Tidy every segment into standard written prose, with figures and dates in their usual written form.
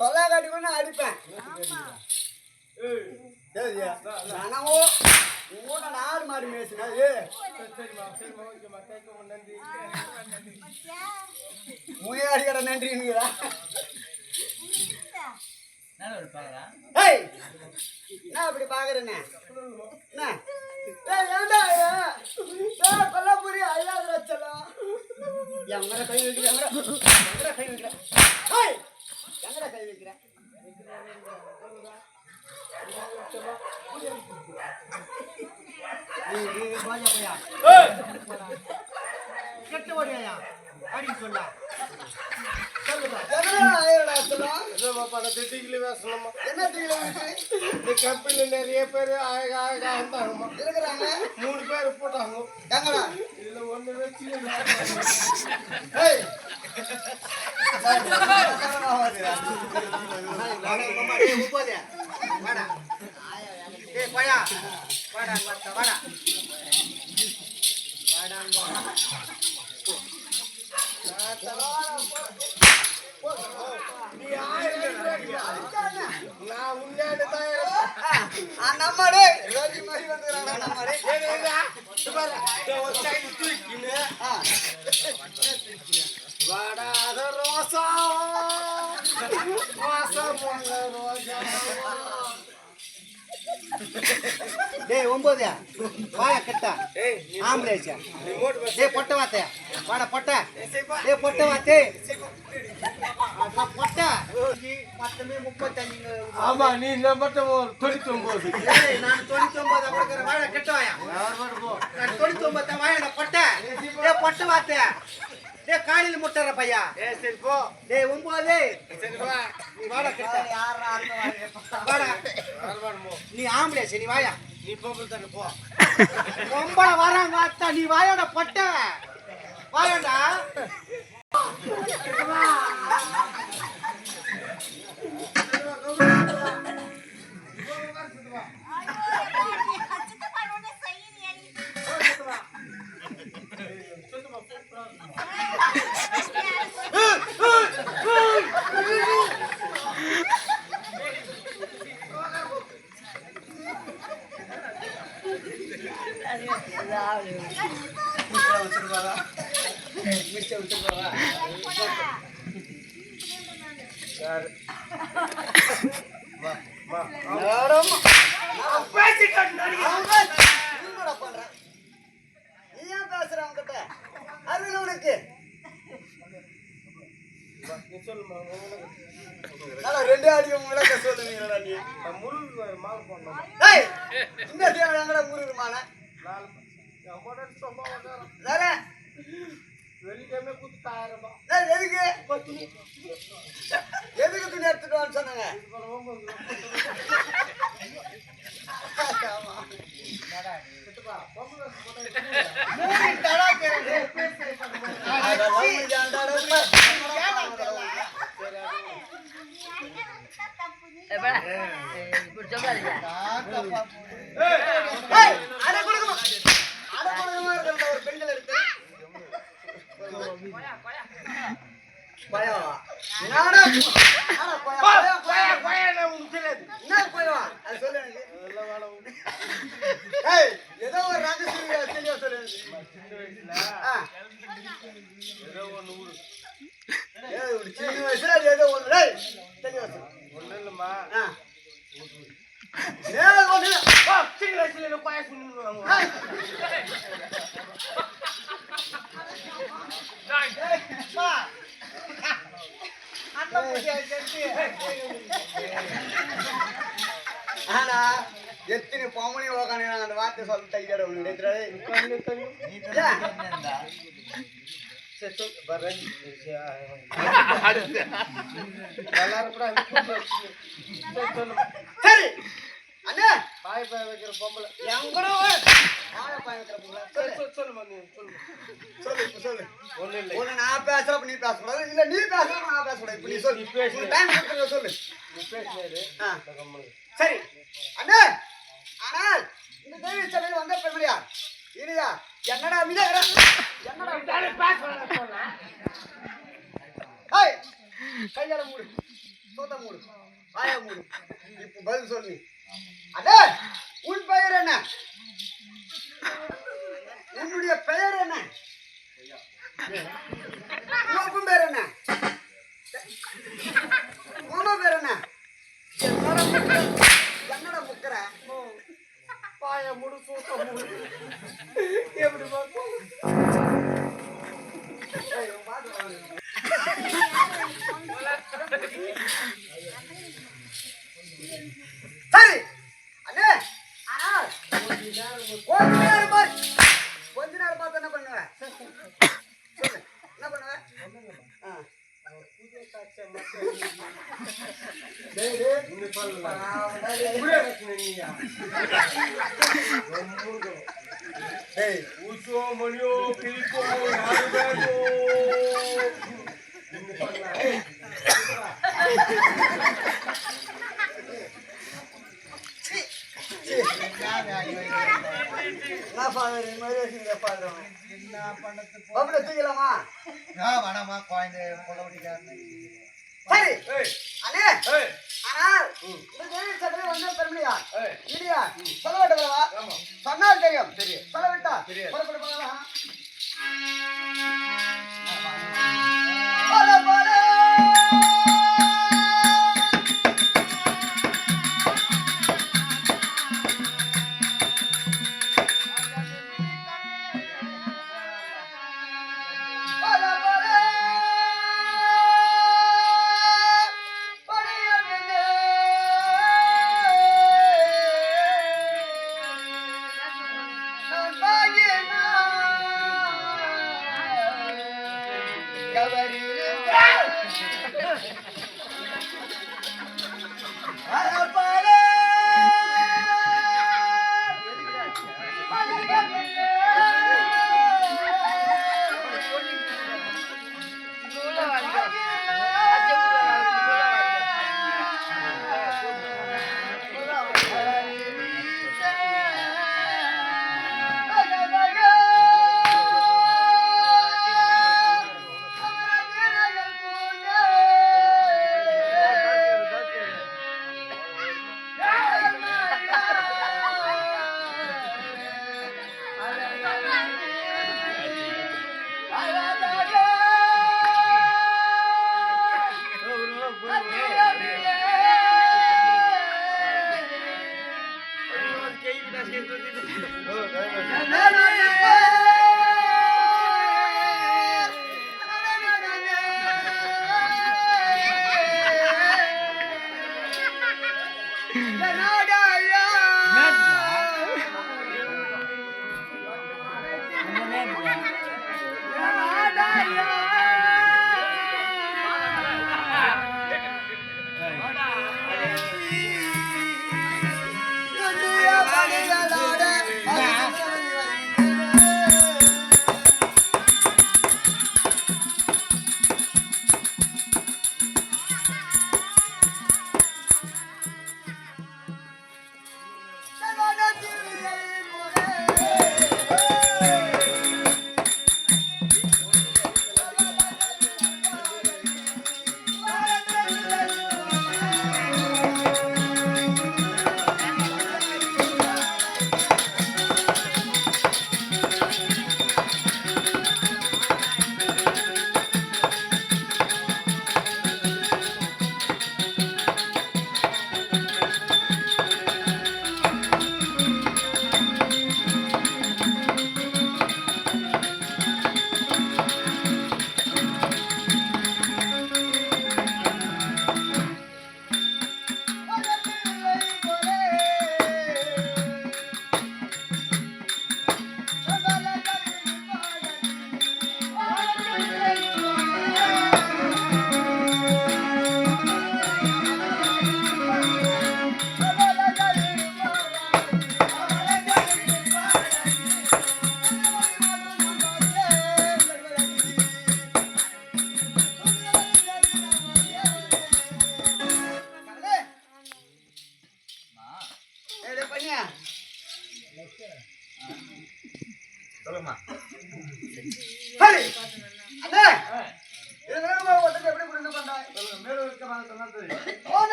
சொல்ல காட்டி கூட நான் அடிப்பேன். நாடு மாறி மேய்ச்சினா முயல் அடிக்கிற நன்றிங்களா? நான் அப்படி பாக்குறேண்ணே. கொல்லாபுரி ஐயாவது லட்சம் எங்கட கை வைக்கிறேன், எங்கட கை வைக்கிறேன், எங்கட கை வைக்கிறேன். கெட்ட ஓடியா அப்படின்னு சொல்ல கம்பெனில நிறைய பேர் இருக்கிறாங்க. 3 பேர் போட்டாங்க. இதுல ஒண்ணு வச்சு நம்மளே ரோஜி மாதிரி வந்துக்கிறாங்க. நம்மளே வாடாத ரோசா ரோஜா. டேய் 9 வாய கட்டா ஆம்பளேச்சா டேய் பொட்ட வாத்தே வாடா பொட்ட டேய் பொட்ட வாத்தே பொட்ட 35. ஆமா நீ நம்பட்ட 99. டேய் நான் 99 அப்படிங்கற வாய கட்டவாயா நான் 99 வாயடா பொட்ட டேய் பொட்ட வாத்தே டேய் காணில முட்டற பையா சரி போ டேய் 9 சரி வா நீ வாடா கட்ட யாரா ஆடுவாங்க வாடா நீ ஆம்பளே சரி வாயா நீ பொம்பள தான போ பொம்பள வராங்க அத்தா நீ வாயோட பொட்ட வாயோடா ரெண்டு அடி முழக்க சொல்லுவீங்களா நீ முருகமான வெள்ளிக்கிழமை குத்து 1000 ரூபாய். எதுக்கு துணி எடுத்துட்டு சொன்னாங்க? பெண்கள் இருக்கு ஏதோ ஒரு ரகசிய தெளிவா சொல்லு. சின்ன வயசுல ஏதோ ஒண்ணு தெளிவா சொல்லு. ஒண்ணு இல்லம்மா சின்ன வயசுல என்ன பாயசம் ஆனா எத்தனை பொம்மணி உக்காந்து அந்த வார்த்தை சொல்ல தைக்கிற சரி அண்ணா பாய் பாய் வைக்கிற பொம்பளை எங்கடோ பாய் வைக்கிற பொம்பளை சொல்லு ஒண்ணு இல்ல ஒண்ணு நான் பேசுறப்ப நீ பேசக்கூடாது இல்ல நீ பேசுறப்ப நான் பேசக்கூடாது இப்ப நீ சொல்லு டைம் கொடுத்து சொல்லு நீ பேசுனது சரி அண்ணா ஆனால் இந்த தேவி சபையில வந்த பெண்மணியா இல்லையா என்னடா மீதா என்னடா பேச கையால மூடு சோத்த மூடு வாய மூடு இப்ப பதில் சொல்லு அடே உன் பெயர் என்ன உன்னுடைய பெயர் என்ன உன் பேர் என்ன உன் பேர் என்ன என்னடா முக்கிற பாய முடு சூத்த முடு எப்படி பார்ப்போம் சரி அண்ணே ஆனால் கொஞ்ச நேரம் பார்த்து என்ன பண்ணுவ சொல்லு என்ன பண்ணுவ மணியோ கிளிப்போ யாரு தூக்கலாமா வேணாமா குழந்தை கொள்ள முடியாது சரி அண்ணே ஆனால் வந்து பெருமையா இல்லையா சொல்ல விட்டவா சொன்னால் தெரியும் சொல்ல விட்டா புறப்பட்டு போகலாம்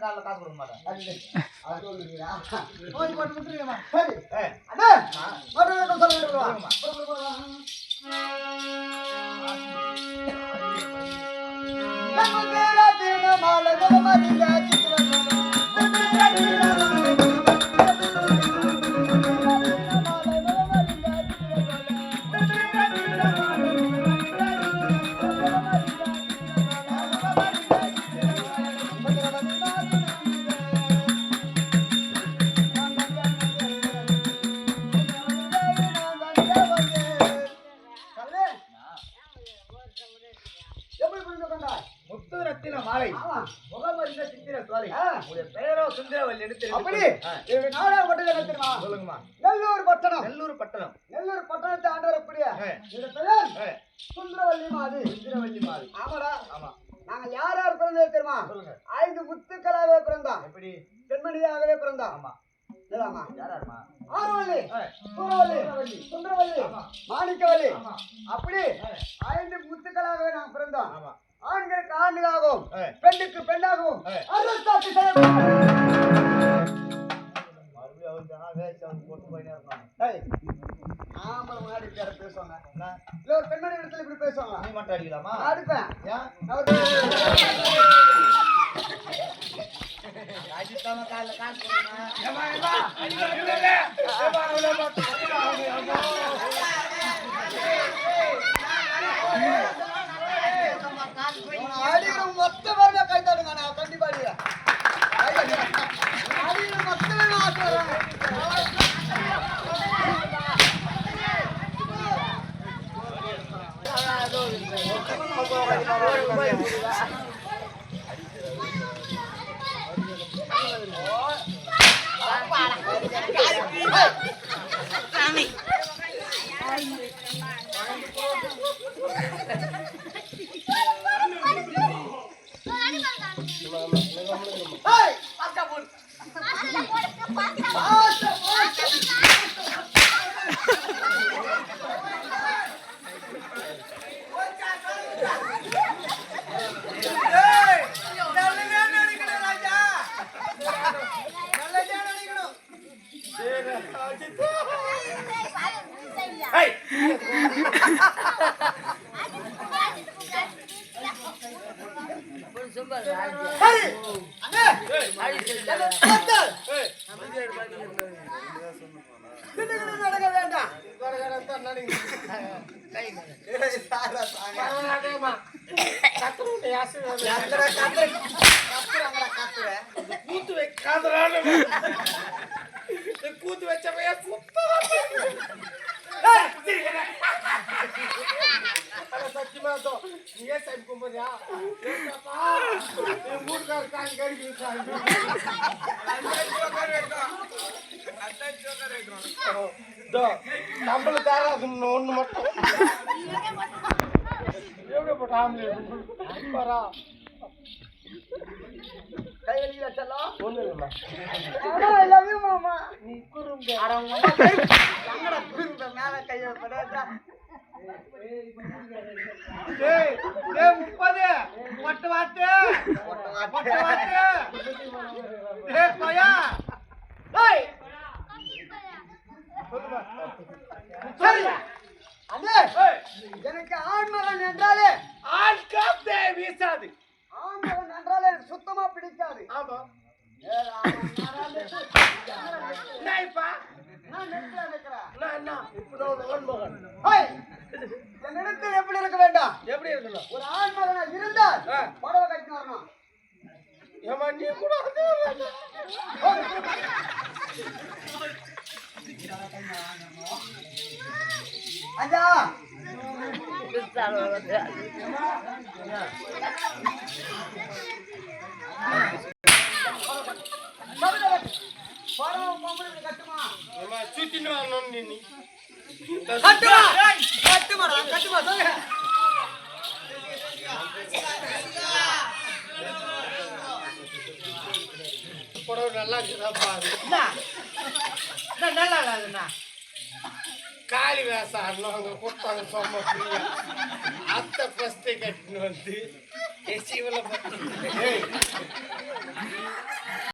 காலைல காசு கொடுக்க மாட்டேன் அது சொல்லுறீங்களா போய் போட்டு விட்டுருங்கம்மா. சரி அண்ணா மறுபடியும் சொல்லுங்க முத்துரத்தின மாலை முகமரிந்த சித்திர சோலை உடைய பெயரோ சுந்தரவல்லி எடுத்து அப்படி நாடா பட்டது என்ன தெரியுமா சொல்லுங்கம்மா. நெல்லூர் பட்டணம் நெல்லூர் பட்டணம். நெல்லூர் பட்டணத்தை ஆண்டவர் அப்படியே இந்த பெயர் சுந்தரவல்லி மாது. சுந்தரவல்லி மாலை. ஆமாடா ஆமா. நாங்க யார் யார் பிறந்தது தெரியுமா? சொல்லுங்க. 5 முத்துக்களாகவே பிறந்தோம். எப்படி? பெண்மணியாகவே பிறந்தோம். ஆமா. இல்லம்மா யாராருமா? ஆரவல்லி, சூரவல்லி, சுந்தரவல்லி, மாணிக்கவல்லி. ஆமா. அப்படி 5 முத்துக்களாகவே நாங்க பிறந்தோம். ஆமா. ஆண்களுக்கு ஆண்களாகவும் பெண்ணுக்கு பெண்ணாகவும் அருள்சாட்சி மறுபடியும் அவர் ஜனா வேச்சு அவர் போட்டு போயினே இருக்காங்க. ஆம்பளை முன்னாடி பேர பேசுவாங்க. இல்ல ஒரு பெண்மணி இடத்துல இப்படி பேசுவாங்க. நீ மட்டும் அடிக்கலாமா? அடிப்பேன். அடித்தாம காலைல காசு கொடுங்க. அடிக்கிற மொத்த பேருமே கை தடுங்க. நான் கண்டிப்பா அடிக்கிறேன். அடிக்கிற மொத்த பேருமே ஆசை வராங்க. கூத்து வச்ச பையன் சத்தியமா நீ ஏன் சைட் கும்பிடுறியா? ஊருக்கார் காலி கறி நம்மளுக்கு ஒண்ணு மட்டும் எப்படி போட்ட ஆம்பளை வரா கையெழுதி வச்சலாம் ஒண்ணு இல்லைம்மா. மாமா நீ குறும்பு மேல கையை 30 பட்டு வாத்து எனக்கு ஆண்மகன் என்றாலே ஆண் காத்தே வீசாது. ஆண்மகன் என்றாலே எனக்கு சுத்தமா பிடிக்காது. ஆமா. என்னிடத்தில் எப்படி இருக்க வேண்டாம்? எப்படி இருக்கணும்? ஒரு ஆண்மகனா இருந்தால் புடவை கட்டி வரணும். ஏமா நீ கூட ஐயா கட்டுமா சுத்தின்னு வரணும் நீ கட்டுமா கட்டுமா கட்டுமா சொல்லுங்க. புடவை நல்லா இருக்குதாப்பா? நல்லா இல்லைண்ணா காலி வேசம் அங்க கொடுத்தாங்க சொம்ம ஃப்ரீயா. அத்தை ஃபஸ்ட்டே கட்டின்னு வந்து ஏசி உள்ள போ. ஏய்,